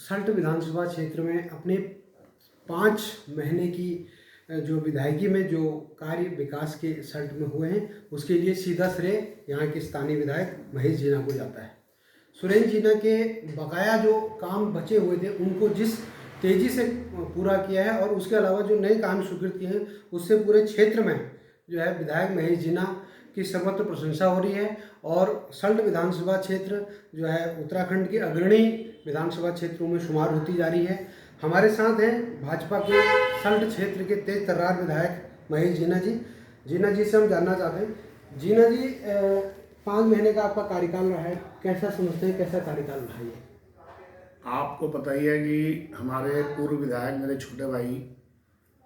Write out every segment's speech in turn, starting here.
सल्ट विधानसभा क्षेत्र में अपने 5 महीने की जो विधायकी में जो कार्य विकास के सल्ट में हुए हैं, उसके लिए सीधा श्रेय यहाँ के स्थानीय विधायक महेश जीना को जाता है। सुरेंद्र जीना के बकाया जो काम बचे हुए थे उनको जिस तेज़ी से पूरा किया है, और उसके अलावा जो नए काम स्वीकृत किए हैं उससे पूरे क्षेत्र में जो है विधायक महेश जीना की सर्वत्र प्रशंसा हो रही है। और सल्ट विधानसभा क्षेत्र जो है उत्तराखंड के अग्रणी विधानसभा क्षेत्रों में शुमार होती जा रही है। हमारे साथ हैं भाजपा के सल्ट क्षेत्र के तेज तर्रार विधायक महेश जीना जी। जीना जी से हम जानना चाहते हैं, जीना जी 5 महीने का आपका कार्यकाल रहा है, कैसा समझते हैं, कैसा कार्यकाल रहा है? आपको पता ही है कि हमारे पूर्व विधायक मेरे छोटे भाई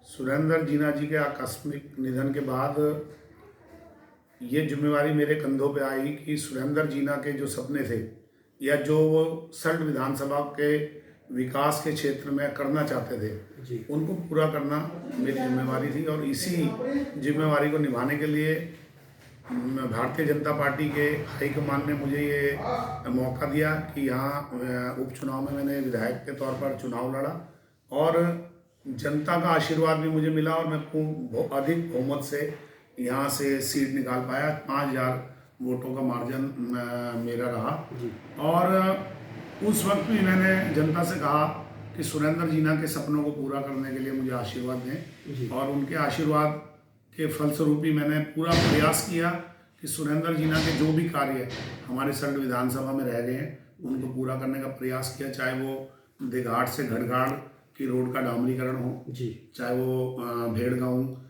सुरेंद्र जीना जी के आकस्मिक निधन के बाद ये जिम्मेवारी मेरे कंधों पे आई कि सुरेंद्र जीना के जो सपने थे या जो वो सल्ट विधानसभा के विकास के क्षेत्र में करना चाहते थे उनको पूरा करना मेरी जिम्मेवारी थी। और इसी जिम्मेवारी को निभाने के लिए भारतीय जनता पार्टी के हाईकमान ने मुझे ये मौका दिया कि यहाँ उपचुनाव में मैंने विधायक के तौर पर चुनाव लड़ा और जनता का आशीर्वाद भी मुझे मिला और मैं अधिक बहुमत से यहाँ से सीट निकाल पाया। 5000 वोटों का मार्जिन मेरा रहा। और उस वक्त भी मैंने जनता से कहा कि सुरेंद्र जीना के सपनों को पूरा करने के लिए मुझे आशीर्वाद दें, और उनके आशीर्वाद के फलस्वरूप ही मैंने पूरा प्रयास किया कि सुरेंद्र जीना के जो भी कार्य हमारे सल्ट विधानसभा में रह गए हैं उनको पूरा करने का प्रयास किया। चाहे वो देघाट से घटघाड़ की रोड का डामरीकरण हो, चाहे वो भेड़गांव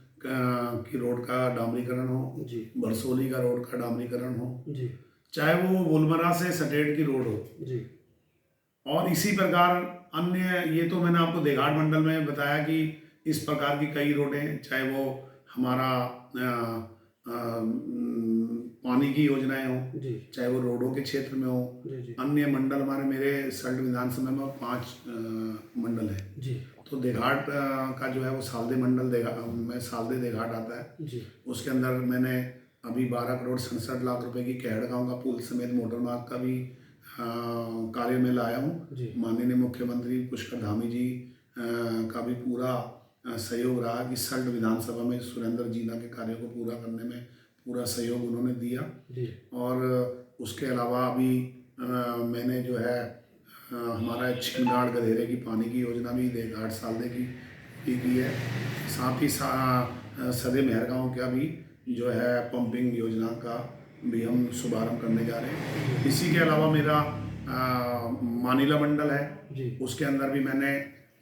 की रोड का डामरीकरण हो, बरसोली का रोड का डामरीकरण हो, चाहे वो वुलमरा से सटेट की रोड हो, और इसी प्रकार अन्य, ये तो मैंने आपको देघाट मंडल में बताया कि इस प्रकार की कई रोडें, चाहे वो हमारा पानी की योजनाएं हो, चाहे वो रोडों के क्षेत्र में हो, अन्य मंडल हमारे मेरे सल्ट विधानसभा में 5 मंडल है। तो देघाट का जो है वो सालदे मंडल में सालदे देघाट आता है। उसके अंदर मैंने अभी 12 करोड़ 67 लाख रुपए की कहड़ गाँव का पुल समेत मोटर मार्ग का भी कार्य में लाया हूँ। माननीय मुख्यमंत्री पुष्कर धामी जी का भी पूरा सहयोग रहा कि सल्ट विधानसभा में सुरेंद्र जीना के कार्य को पूरा करने में पूरा सहयोग उन्होंने दिया। और उसके अलावा अभी मैंने जो है हमारा छिंगाड़ गधेरे की पानी की योजना भी देघाट सालदे की है। साथ ही सदे मेहरगांव का भी जो है पंपिंग योजना का भी हम शुभारंभ करने जा रहे हैं। इसी के अलावा मेरा मानिला मंडल है, उसके अंदर भी मैंने,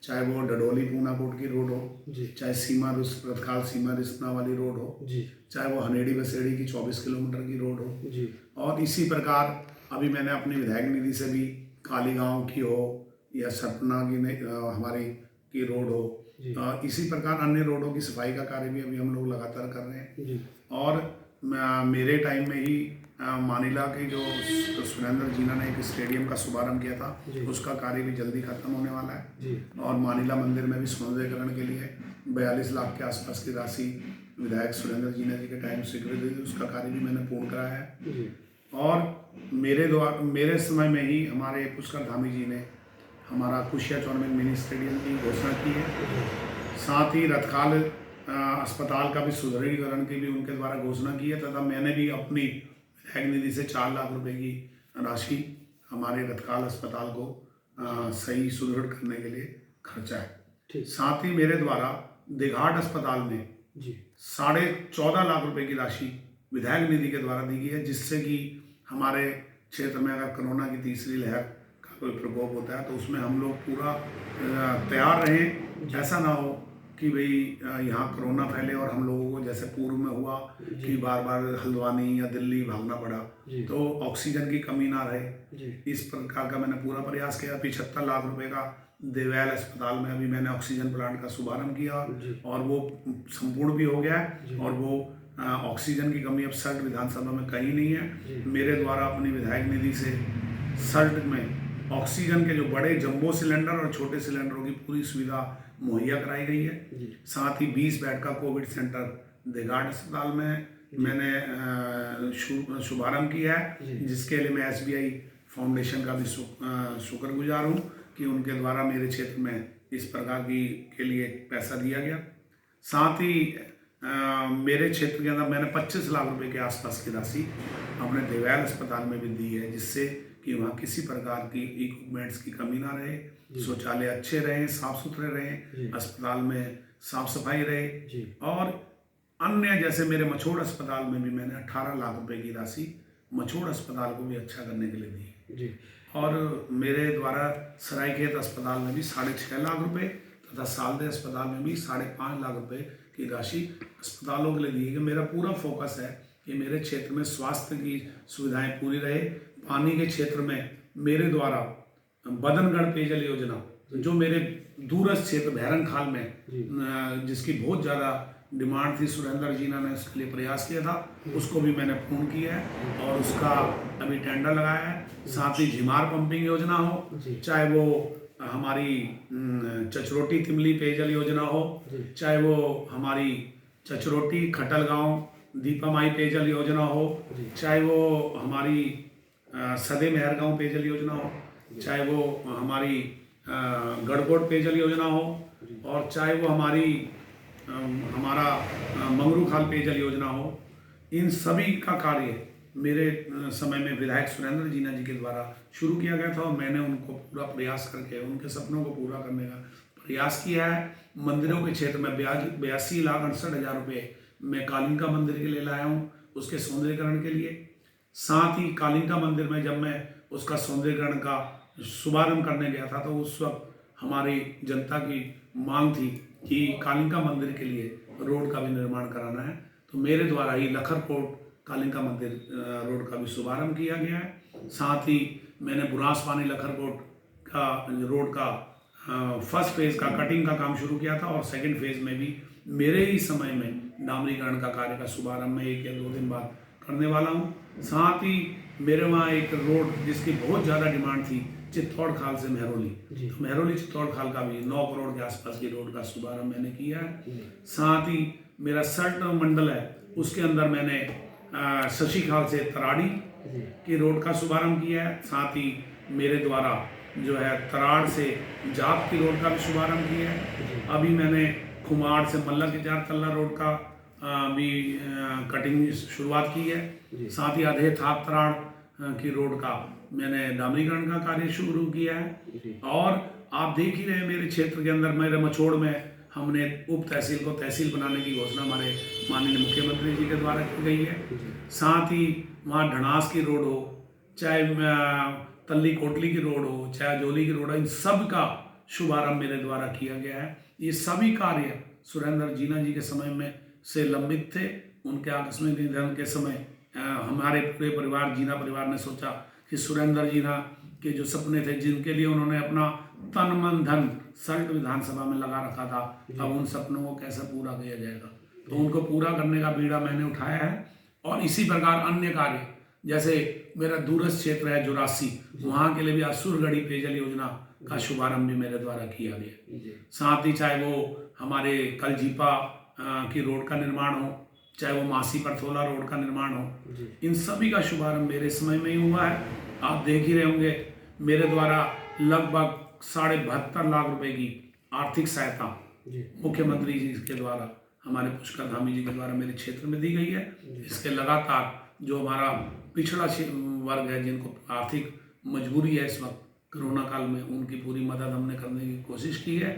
चाहे वो डडोली पूनाकोट की रोड हो, चाहे रतखाल सीमा रिस्पना वाली रोड हो, चाहे वो हनेड़ी बसेड़ी की 24 किलोमीटर की रोड हो, और इसी प्रकार अभी मैंने अपनी विधायक निधि से भी काली गांव की हो या सपना की हमारी की रोड हो, इसी प्रकार अन्य रोडों की सफाई का कार्य भी अभी हम लोग लगातार कर रहे हैं। और मेरे टाइम में ही मानिला के जो सुरेंद्र जीना ने एक स्टेडियम का शुभारंभ किया था, उसका कार्य भी जल्दी खत्म होने वाला है। और मानिला मंदिर में भी सौंदर्यीकरण के लिए 42 लाख के आसपास की राशि विधायक सुरेंद्र जीना जी के टाइम स्वीकृत हुई, उसका कार्य भी मैंने पूर्ण कराया है। और मेरे समय में ही हमारे पुष्कर धामी जी ने हमारा कुशिया चौर में मिनी स्टेडियम की घोषणा की है। साथ ही रतखाल अस्पताल का भी सुदृढ़ीकरण की भी उनके द्वारा घोषणा की है, तथा मैंने भी अपनी विधायक निधि से 4 लाख रुपए की राशि हमारे रतखाल अस्पताल को सही सुदृढ़ करने के लिए खर्चा है। साथ ही मेरे द्वारा देघाट अस्पताल में 14.5 लाख रुपए की राशि विधायक निधि के द्वारा दी गई है, जिससे कि हमारे क्षेत्र में अगर कोरोना की तीसरी लहर का कोई प्रकोप होता है तो उसमें हम लोग पूरा तैयार रहें। ऐसा ना हो कि भाई यहाँ कोरोना फैले और हम लोगों को जैसे पूर्व में हुआ कि बार बार हल्द्वानी या दिल्ली भागना पड़ा, तो ऑक्सीजन की कमी ना रहे। इस प्रकार का मैंने पूरा प्रयास किया। 75 लाख रुपए का देवयाल अस्पताल में अभी मैंने ऑक्सीजन प्लांट का शुभारंभ किया और वो संपूर्ण भी हो गया है, और वो ऑक्सीजन की कमी अब सल्ट विधानसभा में कहीं नहीं है। मेरे द्वारा अपनी विधायक निधि से सल्ट में ऑक्सीजन के जो बड़े जंबो सिलेंडर और छोटे सिलेंडरों की पूरी सुविधा मुहैया कराई गई है। साथ ही 20 बेड का कोविड सेंटर देघाट अस्पताल में मैंने शुभारंभ किया है, जिसके लिए मैं SBI फाउंडेशन का भी शुक्रगुजार हूँ। कि उनके द्वारा मेरे क्षेत्र में इस प्रकार की के लिए पैसा दिया गया। साथ ही मेरे क्षेत्र के अंदर मैंने 25 लाख रुपए के आसपास की राशि अपने देवयाल अस्पताल में भी दी है, जिससे कि वहाँ किसी प्रकार की इक्विपमेंट्स की कमी ना रहे, शौचालय अच्छे रहें, साफ सुथरे रहें, अस्पताल में साफ सफाई रहे। और अन्य जैसे मेरे मछोड़ अस्पताल में भी मैंने 18 लाख रुपए की राशि मछोड़ अस्पताल को भी अच्छा करने के लिए दी। और मेरे द्वारा सरायखेत अस्पताल में भी 6.5 लाख रुपए तथा सालदे अस्पताल में भी 5.5 लाख रुपए की राशि अस्पतालों के लिए दी है। मेरा पूरा फोकस है कि मेरे क्षेत्र में स्वास्थ्य की सुविधाएं पूरी रहे। पानी के क्षेत्र में मेरे द्वारा बदनगढ़ पेयजल योजना, जो मेरे दूरस्थ क्षेत्र भैरन खाल में जिसकी बहुत ज़्यादा डिमांड थी, सुरेंद्र जीना ने उसके लिए प्रयास किया था, उसको भी मैंने पूर्ण किया है और उसका अभी टेंडर लगाया है। साथ ही झिमार पंपिंग योजना हो, चाहे वो हमारी चचरोटी तिमली पेयजल योजना हो, चाहे वो हमारी चचरोटी खटलगांव दीपामाई पेयजल योजना हो, चाहे वो हमारी सदे मेहरगांव पेयजल योजना हो, चाहे वो हमारी गढ़कोट पेयजल योजना हो, और चाहे वो हमारा मंगरू खाल पेयजल योजना हो। इन सभी का कार्य मेरे समय में विधायक सुरेंद्र जीना जी के द्वारा शुरू किया गया था और मैंने उनको पूरा प्रयास करके उनके सपनों को पूरा करने का प्रयास किया है। मंदिरों के क्षेत्र में 82,68,000 रुपये मैं कालिंका मंदिर के लिए लाया हूँ, उसके सौंदर्यीकरण के लिए। साथ ही कालिंका मंदिर में जब मैं उसका सौंदर्यीकरण का शुभारंभ करने गया था तो उस वक्त हमारी जनता की मांग थी कि कालिंका मंदिर के लिए रोड का भी निर्माण कराना है, तो मेरे द्वारा ही लखरकोट कालिंका मंदिर रोड का भी शुभारंभ किया गया है। साथ ही मैंने बुरांस पानी लखरकोट का रोड का फर्स्ट फेज का कटिंग का काम शुरू किया था और सेकंड फेज में भी मेरे ही समय में डामरीकरण का कार्य का शुभारंभ मैं 1 या 2 दिन बाद करने वाला हूँ। साथ ही मेरे वहाँ एक रोड जिसकी बहुत ज़्यादा डिमांड थी, चित्तौड़ खाल से मेहरौली, तो मेहरौली चित्तौड़ खाल का भी 9 करोड़ के आसपास की रोड का शुभारंभ मैंने किया है। साथ ही मेरा सल्ट मंडल है, उसके अंदर मैंने शशि खाल से तराड़ी की रोड का शुभारंभ किया है। साथ ही मेरे द्वारा जो है तराड़ से जाप की रोड का भी शुभारंभ किया है। अभी मैंने खुमाड़ से मल्ला के 4 तल्ला रोड का भी कटिंग शुरुआत की है। साथ ही आधे थाप तराड़ की रोड का मैंने डामरीकरण का कार्य शुरू किया है। और आप देख ही रहे मेरे क्षेत्र के अंदर मेरे मछोड़ में हमने उप तहसील को तहसील बनाने की घोषणा हमारे माननीय मुख्यमंत्री जी के द्वारा की गई है। साथ ही वहाँ ढनास की रोड हो, चाहे तल्ली कोटली की रोड हो, चाहे जोली की रोड हो, इन सब का शुभारंभ मेरे द्वारा किया गया है। ये सभी कार्य सुरेंद्र जीना जी के समय में से लंबित थे। उनके आकस्मिक निधन के समय हमारे पूरे परिवार जीना परिवार ने सोचा कि सुरेंद्र जीना के जो सपने थे, जिनके लिए उन्होंने अपना तन मन धन सल्ट विधानसभा में लगा रखा था, अब उन सपनों को कैसे पूरा किया जाएगा, तो उनको पूरा करने का बीड़ा मैंने उठाया है। और इसी प्रकार अन्य कार्य, जैसे मेरा दूरस्थ क्षेत्र है जोरासी, वहाँ के लिए भी असुरगढ़ी पेयजल योजना का शुभारंभ भी मेरे द्वारा किया गया। साथ ही चाहे वो हमारे कलजीपा की रोड का निर्माण हो, चाहे वो मासी परथोला रोड का निर्माण हो, इन सभी का शुभारंभ मेरे समय में ही हुआ है। आप देख ही रहे होंगे मेरे द्वारा लगभग 72.5 लाख रुपए की आर्थिक सहायता मुख्यमंत्री जी के द्वारा हमारे पुष्कर धामी जी के द्वारा मेरे क्षेत्र में दी गई है। इसके लगातार जो हमारा पिछड़ा वर्ग है, जिनको आर्थिक मजबूरी है इस वक्त कोरोना काल में, उनकी पूरी मदद हमने करने की कोशिश की है।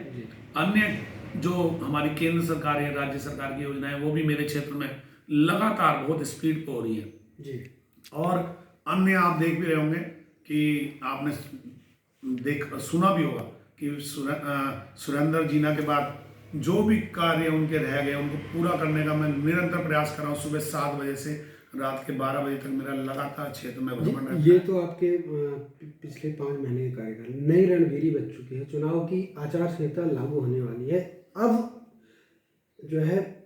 अन्य जो हमारी केंद्र सरकार या राज्य सरकार की योजनाएं, वो भी मेरे क्षेत्र में लगातार बहुत स्पीड पे हो रही है। और अन्य आप देख भी रहे होंगे कि आपने सुना भी होगा कि सुरेंद्र जीना के बाद जो भी कार्य उनके रह गए उनको पूरा करने का मैं निरंतर प्रयास कर रहा हूँ। सुबह 7 बजे से रात के 12 बजे तक मेरा लगातार क्षेत्र में भ्रमण रहता है। ये तो आपके पिछले 5 महीने के कार्यकाल, नई रणनीति बच चुकी है, चुनाव की आचार संहिता लागू होने वाली है। अब जो है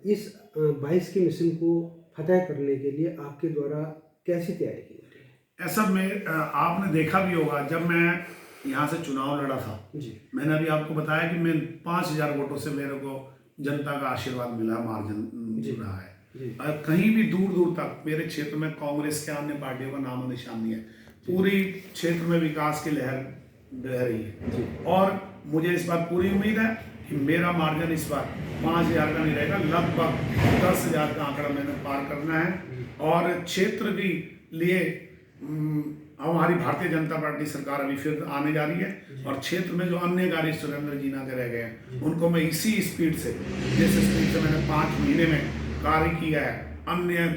इस 22 के मिशन को फतह करने के लिए आपके द्वारा कैसी तैयारी की जा रही है? ऐसा में आपने देखा भी होगा, जब मैं यहाँ से चुनाव लड़ा था जी, मैंने अभी आपको बताया कि मैं 5,000 वोटों से मेरे को जनता का आशीर्वाद मिला, मार्जिन रहा है। और कहीं भी दूर दूर तक मेरे क्षेत्र में कांग्रेस के अन्य पार्टियों का नाम और निशान नहीं है। पूरी क्षेत्र में विकास की लहर बह रही है और मुझे इस बार पूरी उम्मीद है कि मेरा मार्जिन इस बार 5,000 का नहीं रहेगा, लगभग 10,000 का आंकड़ा मैंने पार करना है। और क्षेत्र के लिए हमारी भारतीय जनता पार्टी सरकार अभी फिर आने जा रही है और क्षेत्र में जो अन्य कार्य सुरेंद्र जीना के रह गए हैं उनको मैं इसी स्पीड से, जिस स्पीड से मैंने 5 महीने में कार्य किया है, अन्य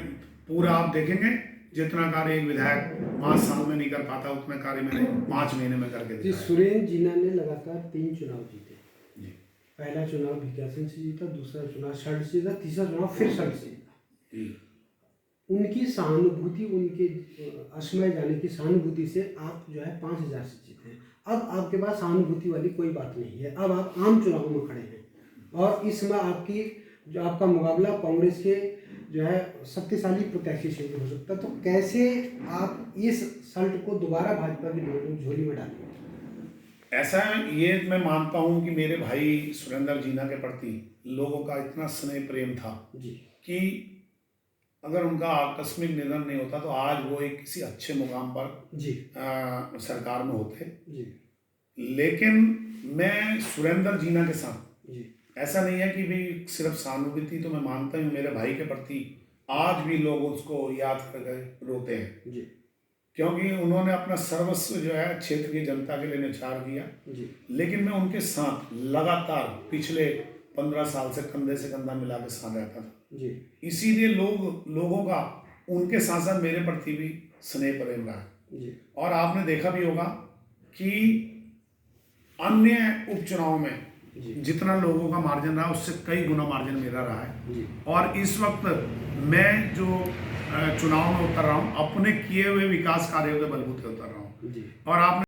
पूरा आप देखेंगे जितना कार्य एक विधायक 5 साल में नहीं कर पाता उतना कार्य मैंने 5 महीने में करके दिखाया। सुरेंद्र जीना ने लगातार 3 चुनाव जीते। पहला चुनाव भिकियासैंण से जीता, दूसरा चुनाव सल्ट से जीता, तीसरा चुनाव फिर सल्ट से जीता। उनकी सहानुभूति, उनके असमय जाने की सहानुभूति से आप जो है 5,000 से जीते हैं। अब आपके पास सहानुभूति वाली कोई बात नहीं है, अब आप आम चुनाव में खड़े हैं और इस समय आपका मुकाबला कांग्रेस के जो है शक्तिशाली प्रत्याशी से भी हो सकता है। तो कैसे आप इस सल्ट को दोबारा भाजपा की झोली में डालेंगे? ऐसा ये मैं मानता हूँ कि मेरे भाई सुरेंद्र जीना के प्रति लोगों का इतना स्नेह प्रेम था कि अगर उनका आकस्मिक निधन नहीं होता तो आज वो एक किसी अच्छे मुकाम पर सरकार में होते। लेकिन मैं सुरेंद्र जीना के साथ ऐसा नहीं है कि भी सिर्फ सहानुभूति, तो मैं मानता हूँ मेरे भाई के प्रति आज भी लोग उसको याद करके रोते हैं क्योंकि उन्होंने अपना सर्वस्व जो है क्षेत्र की जनता के लिए निछावर किया। लेकिन मैं उनके साथ लगातार पिछले 15 साल से कंधे से कंधा मिला के साथ रहता था, इसीलिए लोगों का उनके साथ साथ मेरे प्रति भी स्नेह प्रेम रहा है। और आपने देखा भी होगा कि अन्य उपचुनाव में जितना लोगों का मार्जिन रहा उससे कई गुना मार्जिन मेरा रहा है। और इस वक्त मैं जो चुनाव में उतर रहा हूँ अपने किए हुए विकास कार्यों के बलबूते उतर रहा हूँ। और आपने